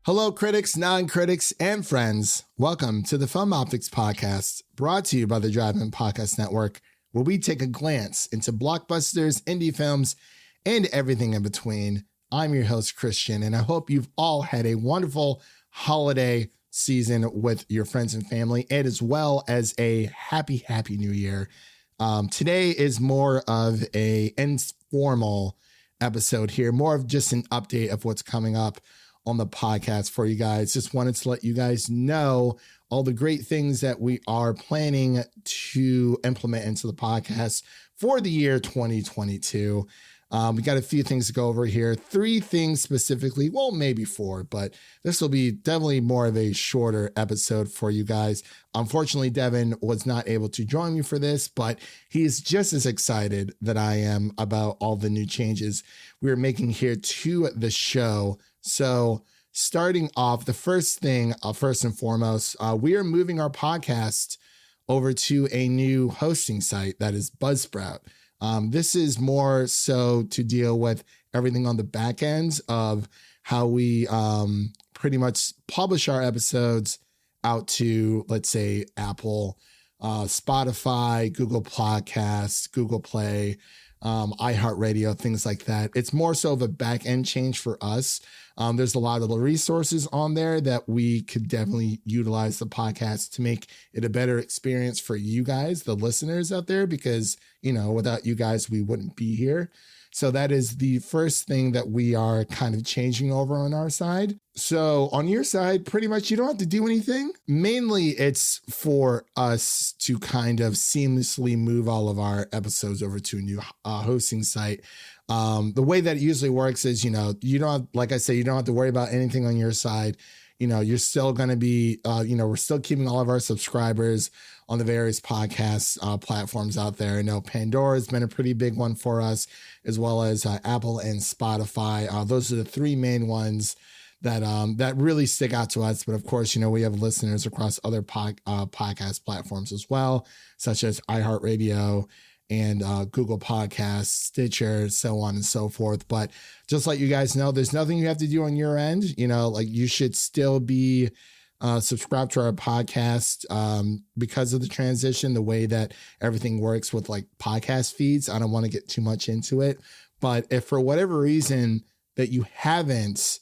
Hello, critics, non-critics, and friends. Welcome to the Film Optix podcast, brought to you by the Drive-In Podcast Network, where we take a glance into blockbusters, indie films, and everything in between. I'm your host, Christian, and I hope you've all had a wonderful holiday season with your friends and family, and as well as a happy New Year. Today is more of a informal episode here, more of just an update of what's coming up on the podcast for you guys. Just wanted to let you guys know all the great things that we are planning to implement into the podcast for the year 2022. We got a few things to go over here. 3 things specifically, well, maybe 4, but this will be definitely more of a shorter episode for you guys. Unfortunately, Devin was not able to join me for this, but he's just as excited that I am about all the new changes we're making here to the show. So starting off, the first thing, first and foremost, we are moving our podcast over to a new hosting site that is Buzzsprout. This is more so to deal with everything on the back end of how we pretty much publish our episodes out to, let's say, Apple, Spotify, Google Podcasts, Google Play, iHeartRadio, things like that. It's more so of a back end change for us. There's a lot of the resources on there that we could definitely utilize the podcast to make it a better experience for you guys, the listeners out there, because, you know, without you guys, we wouldn't be here. So that is the first thing that we are kind of changing over on our side. So on your side, pretty much you don't have to do anything. Mainly it's for us to kind of seamlessly move all of our episodes over to a new hosting site. The way that it usually works is, you know, you don't, like I say, you don't have to worry about anything on your side. You know, you're still going to be, we're still keeping all of our subscribers on the various podcast platforms out there. I know Pandora has been a pretty big one for us, as well as Apple and Spotify. Those are the 3 main ones that really stick out to us. But of course, you know, we have listeners across other podcast platforms as well, such as iHeartRadio and Google Podcasts, Stitcher, so on and so forth. But just let you guys know, there's nothing you have to do on your end. You know, like you should still be subscribed to our podcast because of the transition, the way that everything works with like podcast feeds. I don't want to get too much into it, but if for whatever reason that you haven't,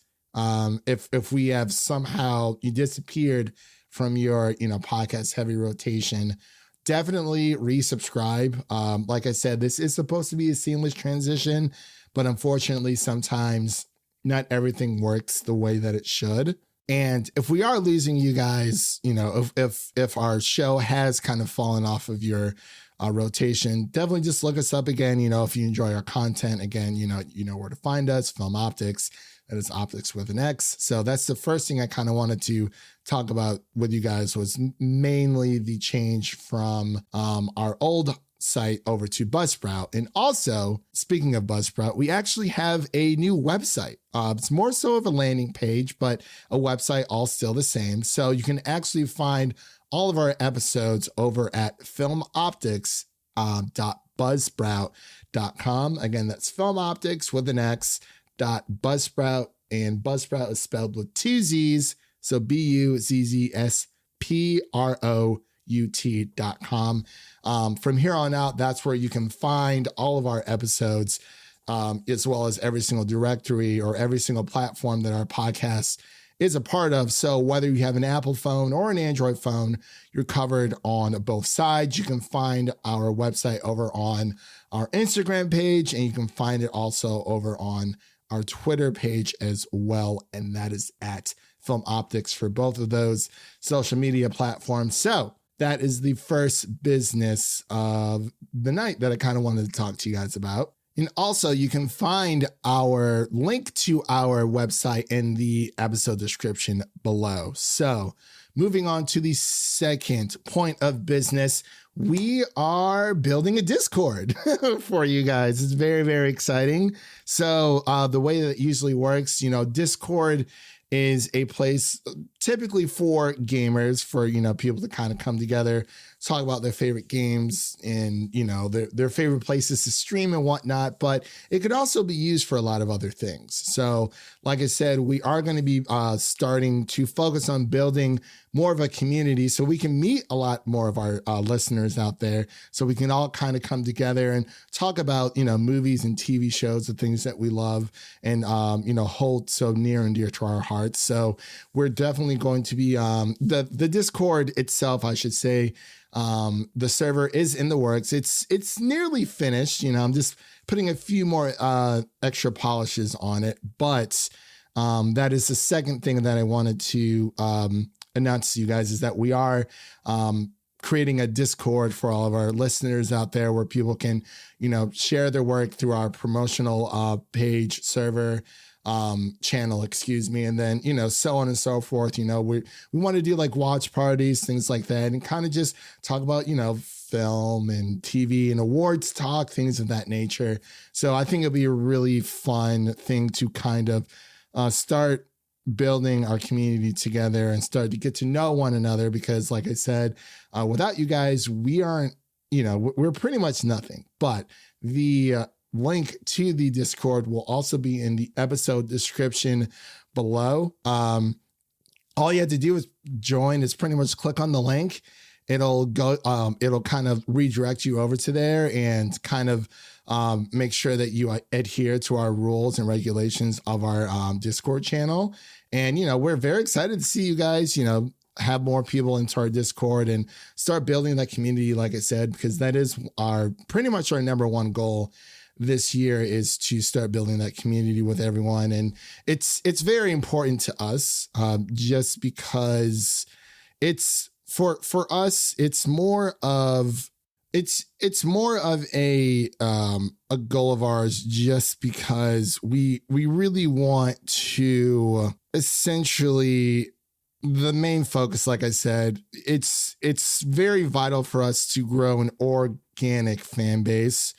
if we have somehow you disappeared from your, you know, podcast heavy rotation, definitely resubscribe. Like I said, this is supposed to be a seamless transition, but unfortunately, sometimes not everything works the way that it should. And if we are losing you guys, you know, if our show has kind of fallen off of your rotation, definitely just look us up again. You know, if you enjoy our content, again, you know where to find us, Film Optix. That is Optix with an X. So that's the first thing I kind of wanted to talk about with you guys, was mainly the change from our old site over to Buzzsprout. And also, speaking of Buzzsprout, we actually have a new website. It's more so of a landing page, but a website, all still the same. So you can actually find all of our episodes over at filmoptix.buzzsprout.com. Again, that's filmoptix with an X. Buzzsprout, and Buzzsprout is spelled with 2 Z's, so BUZZSPROUT.com. From here on out, that's where you can find all of our episodes, as well as every single directory or every single platform that our podcast is a part of. So whether you have an Apple phone or an Android phone, you're covered on both sides. You can find our website over on our Instagram page, and you can find it also over on our Twitter page as well, and that is at Film Optix for both of those social media platforms. So that is the first business of the night that I kind of wanted to talk to you guys about. And also, you can find our link to our website in the episode description below. So moving on to the second point of business, we are building a Discord for you guys. It's very, very exciting. So the way that it usually works, you know, Discord is a place typically for gamers, for, you know, people to kind of come together, talk about their favorite games and, you know, their favorite places to stream and whatnot, but it could also be used for a lot of other things. So like I said, we are going to be starting to focus on building more of a community so we can meet a lot more of our listeners out there, so we can all kind of come together and talk about, you know, movies and TV shows, the things that we love and, you know, hold so near and dear to our hearts. So we're definitely going to be the Discord itself, I should say. The server is in the works. It's nearly finished. You know, I'm just putting a few more extra polishes on it, but that is the second thing that I wanted to announce to you guys, is that we are creating a Discord for all of our listeners out there where people can, you know, share their work through our promotional page, server, channel, excuse me. And then, you know, so on and so forth. You know, we want to do like watch parties, things like that, and kind of just talk about, you know, film and TV and awards talk, things of that nature. So I think it'll be a really fun thing to kind of start building our community together and start to get to know one another, because like I said, without you guys, we aren't, you know, we're pretty much nothing. But the link to the Discord will also be in the episode description below. All you have to do is join. Is pretty much click on the link. It'll go, it'll kind of redirect you over to there and kind of make sure that you adhere to our rules and regulations of our Discord channel. And, you know, we're very excited to see you guys, you know, have more people into our Discord and start building that community, like I said, because that is pretty much our number one goal this year, is to start building that community with everyone. And it's very important to us, just because it's for us, it's more of a goal of ours, just because we really want to essentially, the main focus, like I said, it's very vital for us to grow an organic fan base,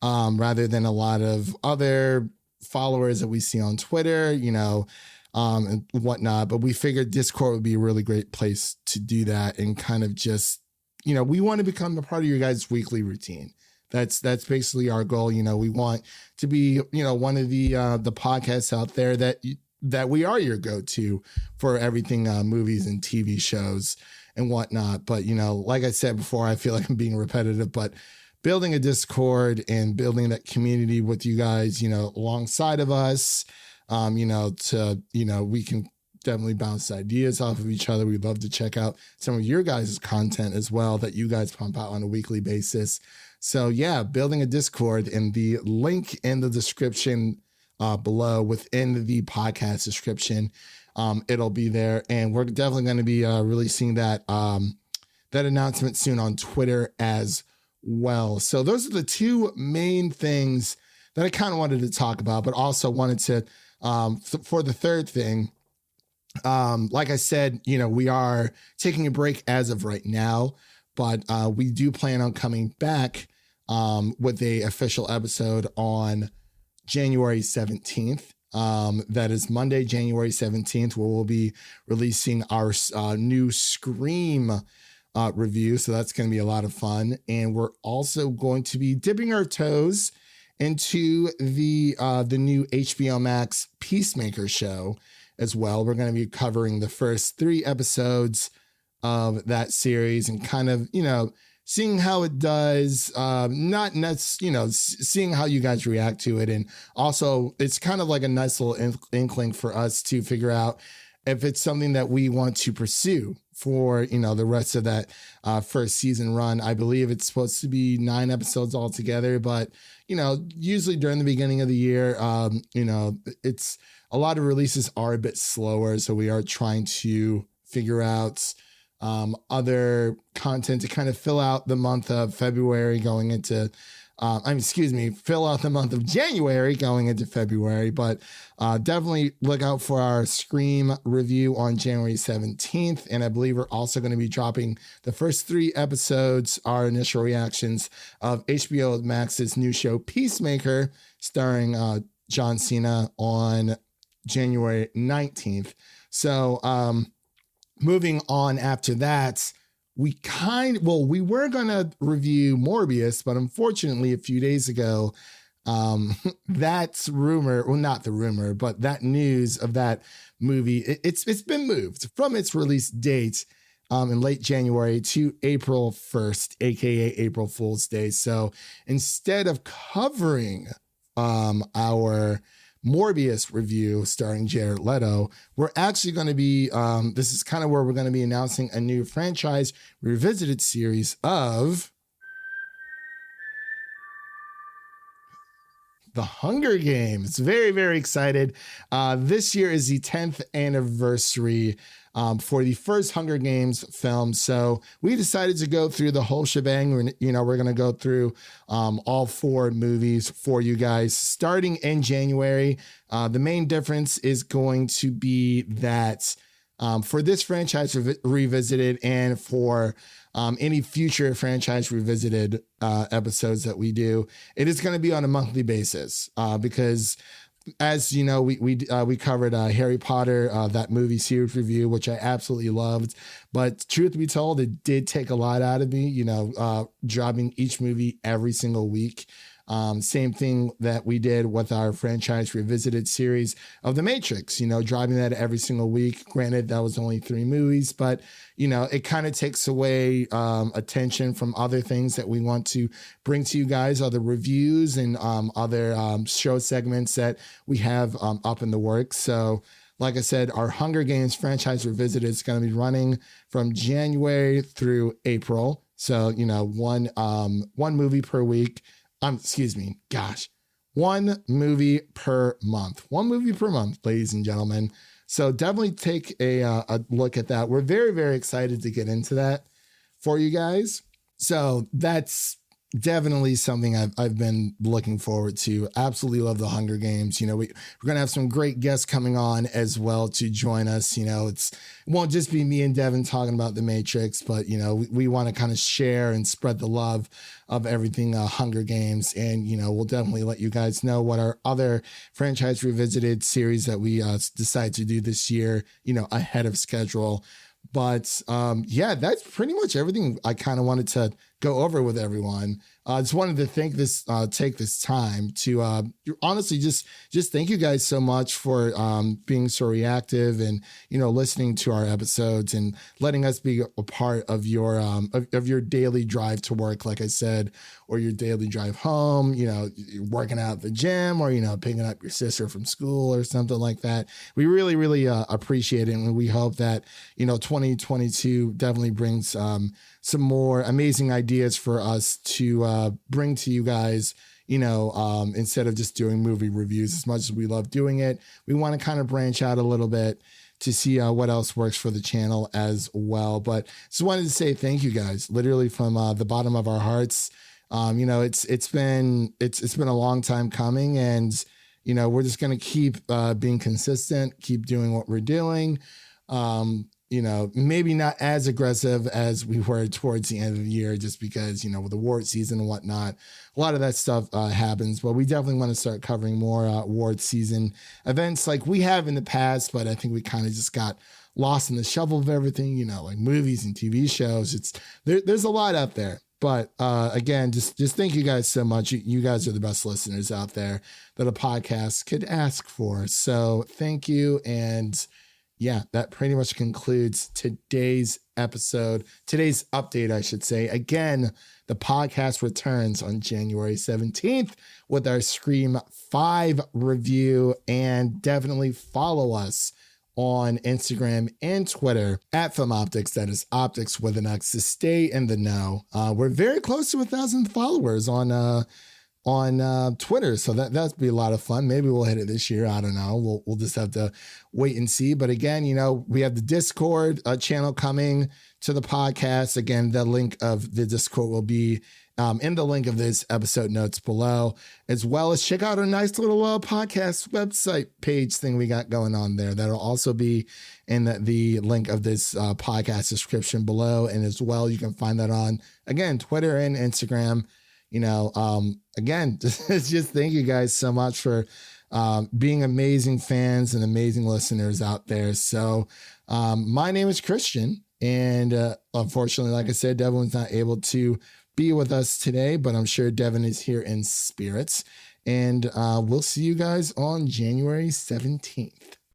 rather than a lot of other followers that we see on Twitter, you know, and whatnot. But we figured Discord would be a really great place to do that, and kind of just, you know, we want to become a part of your guys' weekly routine. That's basically our goal. You know, we want to be, you know, one of the podcasts out there that we are your go-to for everything, movies and TV shows and whatnot. But, you know, like I said before, I feel like I'm being repetitive, but building a Discord and building that community with you guys, you know, alongside of us, you know, we can definitely bounce ideas off of each other. We'd love to check out some of your guys' content as well that you guys pump out on a weekly basis. So yeah, building a Discord, and the link in the description below, within the podcast description, it'll be there. And we're definitely going to be releasing that announcement soon on Twitter as well. So those are the two main things that I kind of wanted to talk about, but also wanted to, for the third thing, like I said, you know, we are taking a break as of right now, but we do plan on coming back with a official episode on January 17th. That is Monday, January 17th, where we'll be releasing our new Scream review. So that's going to be a lot of fun. And we're also going to be dipping our toes into the new HBO Max Peacemaker show as well. We're going to be covering the first 3 episodes of that series and kind of, you know, seeing how it does, seeing how you guys react to it. And also it's kind of like a nice little inkling for us to figure out if it's something that we want to pursue for, you know, the rest of that first season run. I believe it's supposed to be 9 episodes altogether, but, you know, usually during the beginning of the year, you know, it's a lot of releases are a bit slower. So we are trying to figure out other content to kind of fill out the month of February going into, fill out the month of January going into February. But definitely look out for our Scream review on January 17th. And I believe we're also going to be dropping the first 3 episodes, our initial reactions of HBO Max's new show Peacemaker, starring John Cena, on January 19th. So moving on after that, we were going to review Morbius, but unfortunately a few days ago, that's rumor, well, not the rumor, but that news of that movie, it's been moved from its release date in late January to April 1st, aka April Fool's Day. So instead of covering our Morbius review starring Jared Leto, we're actually going to be, this is kind of where we're going to be announcing a new franchise revisited series of The Hunger Games. Very, very excited. This year is the 10th anniversary for the first Hunger Games film. So we decided to go through the whole shebang. We're going to go through all 4 movies for you guys starting in January. The main difference is going to be that for this franchise revisited and for any future franchise revisited episodes that we do, it is going to be on a monthly basis because, as you know, we covered Harry Potter, that movie series review, which I absolutely loved. But truth be told, it did take a lot out of me, dropping each movie every single week. Same thing that we did with our franchise revisited series of The Matrix, driving that every single week. Granted, that was only 3 movies, but, it kind of takes away attention from other things that we want to bring to you guys, other reviews and other show segments that we have up in the works. So, like I said, our Hunger Games franchise revisited is going to be running from January through April. So, one movie per week. One movie per month. One movie per month, ladies and gentlemen. So definitely take a look at that. We're very, very excited to get into that for you guys. So that's definitely something I've been looking forward to. Absolutely love the Hunger Games. We're going to have some great guests coming on as well to join us. It won't just be me and Devin talking about The Matrix, but, we want to kind of share and spread the love of everything Hunger Games. And, we'll definitely let you guys know what our other franchise revisited series that we decide to do this year, ahead of schedule. But that's pretty much everything I kind of wanted to go over with everyone. I just wanted to take this time to honestly just thank you guys so much for being so reactive and listening to our episodes and letting us be a part of your of your daily drive to work, like I said, or your daily drive home. You're working out at the gym, or picking up your sister from school or something like that. We really, really appreciate it, and we hope that 2022 definitely brings some more amazing ideas for us to bring to you guys, instead of just doing movie reviews. As much as we love doing it, we want to kind of branch out a little bit to see what else works for the channel as well. But just wanted to say thank you guys, literally from the bottom of our hearts. It's been a long time coming, and we're just going to keep being consistent, keep doing what we're doing. Maybe not as aggressive as we were towards the end of the year, just because, with award season and whatnot, a lot of that stuff happens. But we definitely want to start covering more award season events like we have in the past. But I think we kind of just got lost in the shuffle of everything, like movies and TV shows. There's a lot out there. But again, just thank you guys so much. You guys are the best listeners out there that a podcast could ask for. So thank you. And yeah, that pretty much concludes today's update, I should say. Again, the podcast returns on January 17th with our Scream 5 review, and definitely follow us on Instagram and Twitter at Film Optix. That is Optix with an X, to stay in the know. We're very close to 1,000 followers on Twitter. So that'd be a lot of fun. Maybe we'll hit it this year. I don't know. We'll just have to wait and see. But again, we have the Discord channel coming to the podcast. Again, the link of the Discord will be in the link of this episode notes below, as well as check out our nice little podcast website page thing we got going on there. That'll also be in the link of this podcast description below. And as well, you can find that on, again, Twitter and Instagram. Again, just thank you guys so much for being amazing fans and amazing listeners out there. So my name is Christian, And unfortunately, like I said, Devin was not able to be with us today, but I'm sure Devin is here in spirits. And we'll see you guys on January 17th.